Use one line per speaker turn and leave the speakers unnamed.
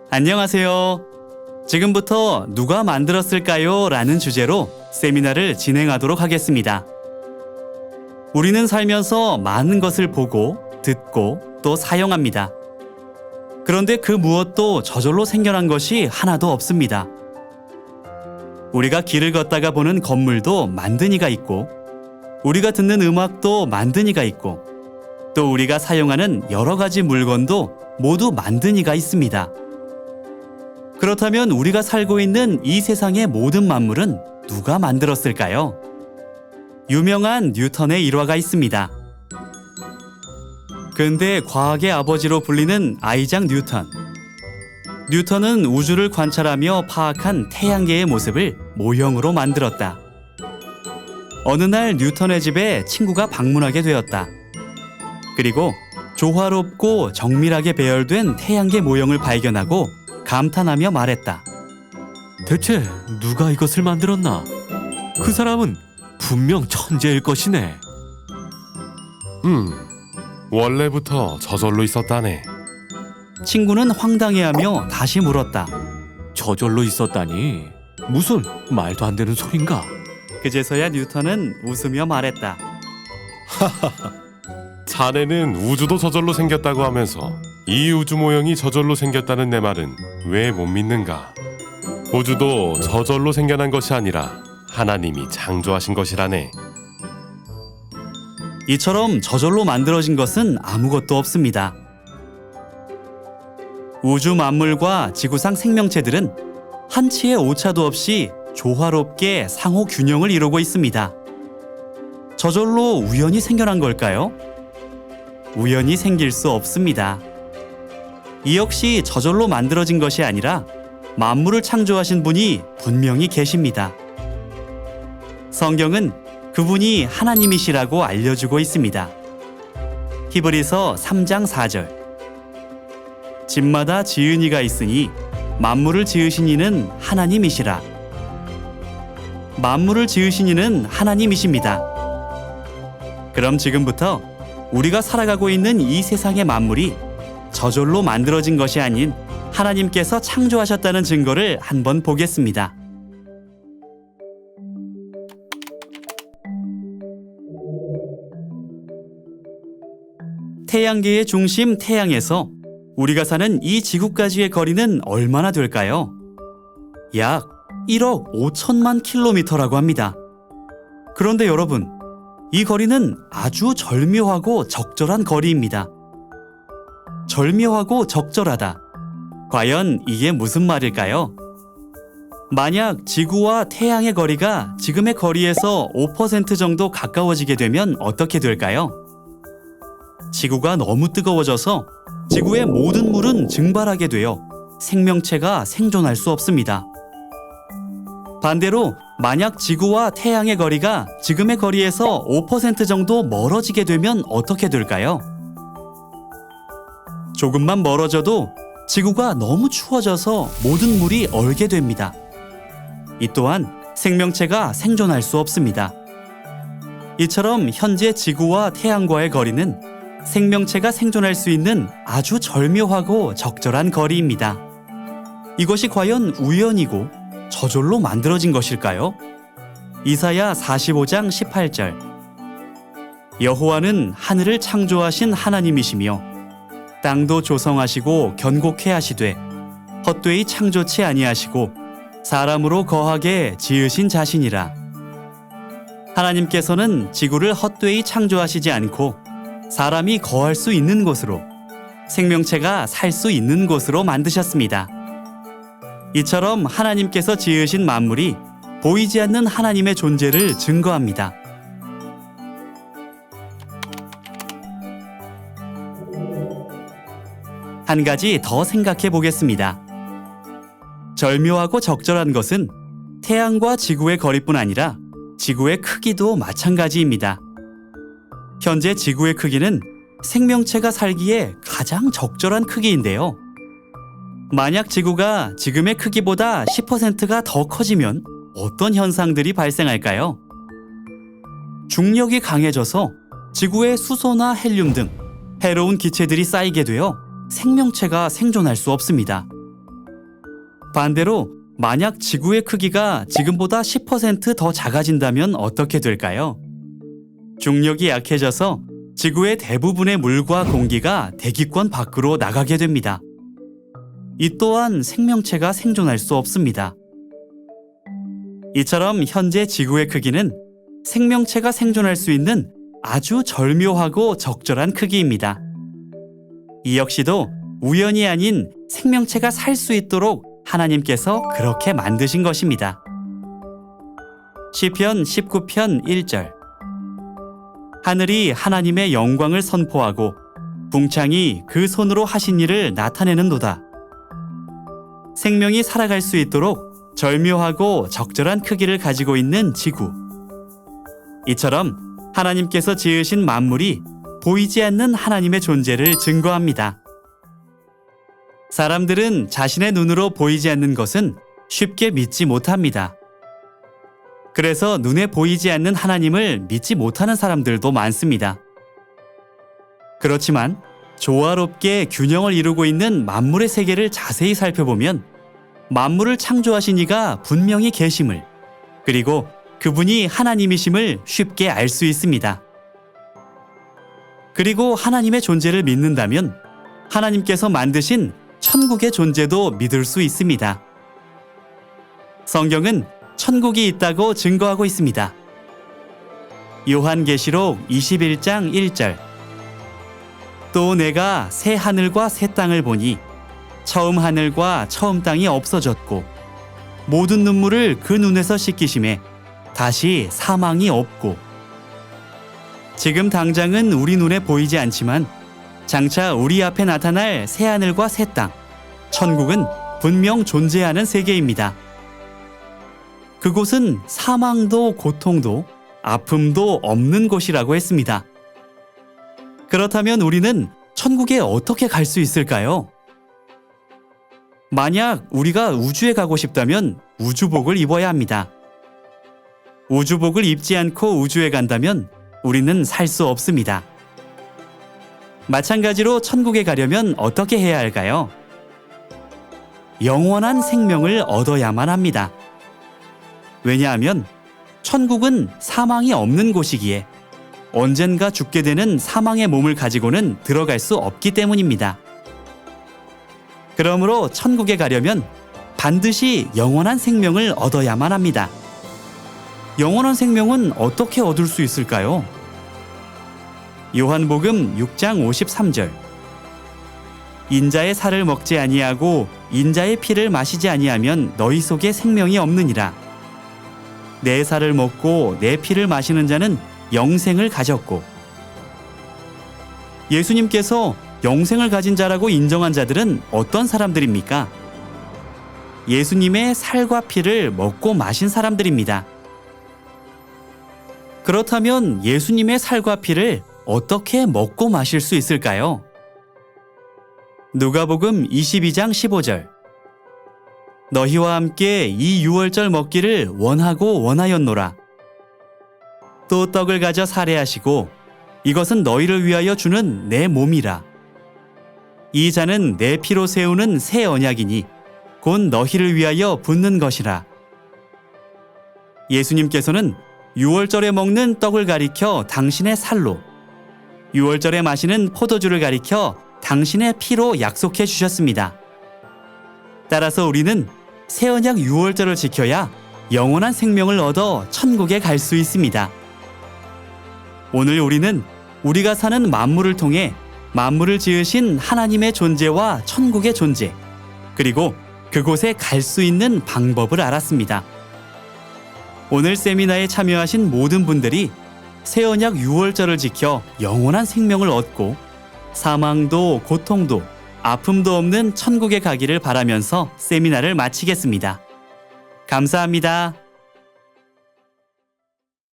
안녕하세요. 지금부터 누가 만들었을까요? 라는 주제로 세미나를 진행하도록 하겠습니다. 우리는 살면서 많은 것을 보고, 듣고, 또 사용합니다. 그런데 그 무엇도 저절로 생겨난 것이 하나도 없습니다. 우리가 길을 걷다가 보는 건물도 만든 이가 있고, 우리가 듣는 음악도 만든 이가 있고, 또 우리가 사용하는 여러 가지 물건도 모두 만든 이가 있습니다. 그렇다면 우리가 살고 있는 이 세상의 모든 만물은 누가 만들었을까요? 유명한 뉴턴의 일화가 있습니다. 근대 과학의 아버지로 불리는 아이작 뉴턴. 뉴턴은 우주를 관찰하며 파악한 태양계의 모습을 모형으로 만들었다. 어느 날 뉴턴의 집에 친구가 방문하게 되었다. 그리고 조화롭고 정밀하게 배열된 태양계 모형을 발견하고 감탄하며 말했다.
대체 누가 이것을 만들었나? 그 사람은 분명 천재일 것이네.
원래부터 저절로 있었다네.
친구는 황당해하며 다시 물었다.
저절로 있었다니. 무슨 말도 안 되는 소린가?
그제서야 뉴턴은 웃으며 말했다.
자네는 우주도 저절로 생겼다고 하면서 이 우주 모형이 저절로 생겼다는 내 말은 왜 못 믿는가? 우주도 저절로 생겨난 것이 아니라 하나님이 창조하신 것이라네.
이처럼 저절로 만들어진 것은 아무것도 없습니다. 우주 만물과 지구상 생명체들은 한치의 오차도 없이 조화롭게 상호 균형을 이루고 있습니다. 저절로 우연히 생겨난 걸까요? 우연히 생길 수 없습니다. 이 역시 저절로 만들어진 것이 아니라 만물을 창조하신 분이 분명히 계십니다. 성경은 그분이 하나님이시라고 알려주고 있습니다. 히브리서 3장 4절. 집마다 지은 이가 있으니 만물을 지으신 이는 하나님이시라. 만물을 지으신 이는 하나님이십니다. 그럼 지금부터 우리가 살아가고 있는 이 세상의 만물이 저절로 만들어진 것이 아닌 하나님께서 창조하셨다는 증거를 한번 보겠습니다. 태양계의 중심 태양에서 우리가 사는 이 지구까지의 거리는 얼마나 될까요? 약 1억 5천만 킬로미터라고 합니다. 그런데 여러분, 이 거리는 아주 절묘하고 적절한 거리입니다. 절묘하고 적절하다. 과연 이게 무슨 말일까요? 만약 지구와 태양의 거리가 지금의 거리에서 5% 정도 가까워지게 되면 어떻게 될까요? 지구가 너무 뜨거워져서 지구의 모든 물은 증발하게 되어 생명체가 생존할 수 없습니다. 반대로 만약 지구와 태양의 거리가 지금의 거리에서 5% 정도 멀어지게 되면 어떻게 될까요? 조금만 멀어져도 지구가 너무 추워져서 모든 물이 얼게 됩니다. 이 또한 생명체가 생존할 수 없습니다. 이처럼 현재 지구와 태양과의 거리는 생명체가 생존할 수 있는 아주 절묘하고 적절한 거리입니다. 이것이 과연 우연이고 저절로 만들어진 것일까요? 이사야 45장 18절. 여호와는 하늘을 창조하신 하나님이시며 땅도 조성하시고 견고케 하시되 헛되이 창조치 아니하시고 사람으로 거하게 지으신 자신이라. 하나님께서는 지구를 헛되이 창조하시지 않고 사람이 거할 수 있는 곳으로, 생명체가 살 수 있는 곳으로 만드셨습니다. 이처럼 하나님께서 지으신 만물이 보이지 않는 하나님의 존재를 증거합니다. 한 가지 더 생각해 보겠습니다. 절묘하고 적절한 것은 태양과 지구의 거리뿐 아니라 지구의 크기도 마찬가지입니다. 현재 지구의 크기는 생명체가 살기에 가장 적절한 크기인데요. 만약 지구가 지금의 크기보다 10%가 더 커지면 어떤 현상들이 발생할까요? 중력이 강해져서 지구에 수소나 헬륨 등 해로운 기체들이 쌓이게 되어 생명체가 생존할 수 없습니다. 반대로 만약 지구의 크기가 지금보다 10%더 작아진다면 어떻게 될까요? 중력이 약해져서 지구의 대부분의 물과 공기가 대기권 밖으로 나가게 됩니다. 이 또한 생명체가 생존할 수 없습니다. 이처럼 현재 지구의 크기는 생명체가 생존할 수 있는 아주 절묘하고 적절한 크기입니다. 이 역시도 우연이 아닌 생명체가 살 수 있도록 하나님께서 그렇게 만드신 것입니다. 시편 19편 1절. 하늘이 하나님의 영광을 선포하고 궁창이 그 손으로 하신 일을 나타내는도다. 생명이 살아갈 수 있도록 절묘하고 적절한 크기를 가지고 있는 지구. 이처럼 하나님께서 지으신 만물이 보이지 않는 하나님의 존재를 증거합니다. 사람들은 자신의 눈으로 보이지 않는 것은 쉽게 믿지 못합니다. 그래서 눈에 보이지 않는 하나님을 믿지 못하는 사람들도 많습니다. 그렇지만 조화롭게 균형을 이루고 있는 만물의 세계를 자세히 살펴보면 만물을 창조하신 이가 분명히 계심을, 그리고 그분이 하나님이심을 쉽게 알 수 있습니다. 그리고 하나님의 존재를 믿는다면 하나님께서 만드신 천국의 존재도 믿을 수 있습니다. 성경은 천국이 있다고 증거하고 있습니다. 요한계시록 21장 1절. 또 내가 새 하늘과 새 땅을 보니 처음 하늘과 처음 땅이 없어졌고 모든 눈물을 그 눈에서 씻기심에 다시 사망이 없고. 지금 당장은 우리 눈에 보이지 않지만 장차 우리 앞에 나타날 새 하늘과 새 땅, 천국은 분명 존재하는 세계입니다. 그곳은 사망도 고통도 아픔도 없는 곳이라고 했습니다. 그렇다면 우리는 천국에 어떻게 갈 수 있을까요? 만약 우리가 우주에 가고 싶다면 우주복을 입어야 합니다. 우주복을 입지 않고 우주에 간다면 우리는 살 수 없습니다. 마찬가지로 천국에 가려면 어떻게 해야 할까요? 영원한 생명을 얻어야만 합니다. 왜냐하면 천국은 사망이 없는 곳이기에 언젠가 죽게 되는 사망의 몸을 가지고는 들어갈 수 없기 때문입니다. 그러므로 천국에 가려면 반드시 영원한 생명을 얻어야만 합니다. 영원한 생명은 어떻게 얻을 수 있을까요? 요한복음 6장 53절. 인자의 살을 먹지 아니하고 인자의 피를 마시지 아니하면 너희 속에 생명이 없느니라. 내 살을 먹고 내 피를 마시는 자는 영생을 가졌고. 예수님께서 영생을 가진 자라고 인정한 자들은 어떤 사람들입니까? 예수님의 살과 피를 먹고 마신 사람들입니다. 그렇다면 예수님의 살과 피를 어떻게 먹고 마실 수 있을까요? 누가복음 22장 15절. 너희와 함께 이 유월절 먹기를 원하고 원하였노라. 또 떡을 가져 살해하시고 이것은 너희를 위하여 주는 내 몸이라. 이 잔은 내 피로 세우는 새 언약이니 곧 너희를 위하여 붓는 것이라. 예수님께서는 유월절에 먹는 떡을 가리켜 당신의 살로, 유월절에 마시는 포도주를 가리켜 당신의 피로 약속해 주셨습니다. 따라서 우리는 새 언약 유월절을 지켜야 영원한 생명을 얻어 천국에 갈 수 있습니다. 오늘 우리는 우리가 사는 만물을 통해 만물을 지으신 하나님의 존재와 천국의 존재, 그리고 그곳에 갈 수 있는 방법을 알았습니다. 오늘 세미나에 참여하신 모든 분들이 새 언약 유월절을 지켜 영원한 생명을 얻고 사망도 고통도 아픔도 없는 천국에 가기를 바라면서 세미나를 마치겠습니다. 감사합니다.